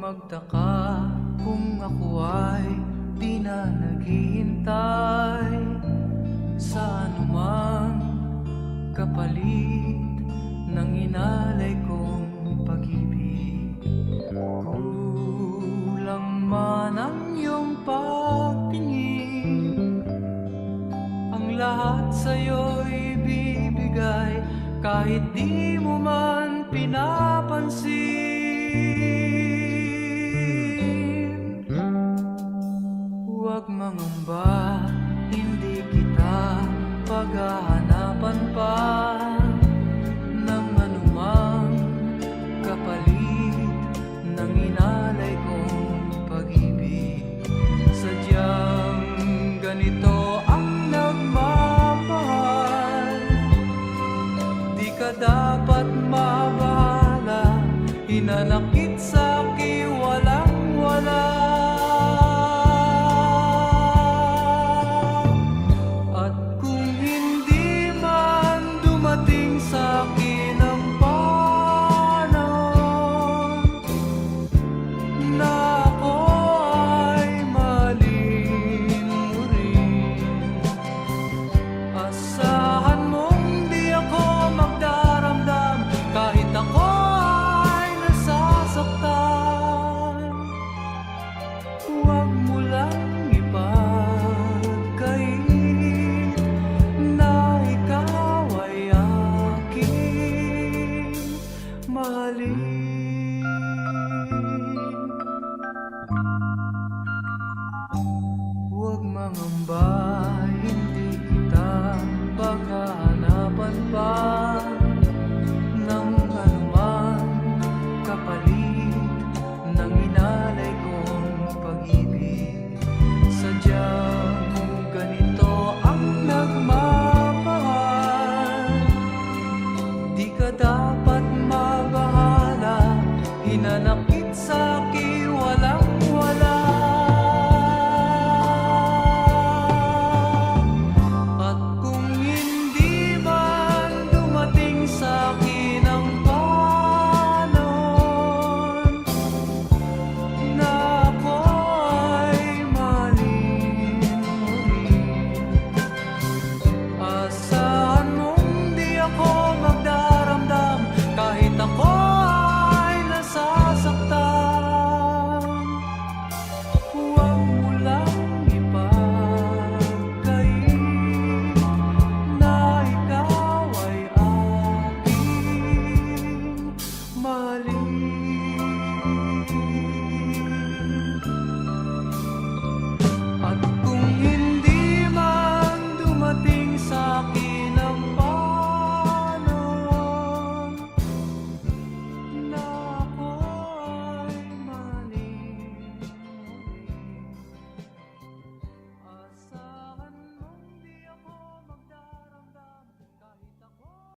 magtaka kung ako ay di na naghihintay sa anumang kapalit ng inalay kong pag-ibig. Kulang man ang iyong pagtingin, ang lahat sa'yo'y bibigay kahit di mo man pinapansin. Huwag mangamba, hindi kita paghahanapan pa ng anumang kapalit ng inalay kong pag-ibig. Sadyang ganito ang nagmamahal, di ka dapat mabahala, hinanakit sa'ki walang-wala. Huwag mo lang ipagkait na ikaw ay aking mahalin. Huwag mangamba, hindi kita paghahanapan pa ng anumang kapalit ng inalay kong pag-ibig. Sadyang ganito ang nagmamahal, di ka dapat mabahala, hinanakit sa'ki walang-wala. At kung hindi man dumating sa'kin ang panon na ako ay mahalin muli, asahan mong di ako magdaramdam kahit ako ay nasasaktan. Huwag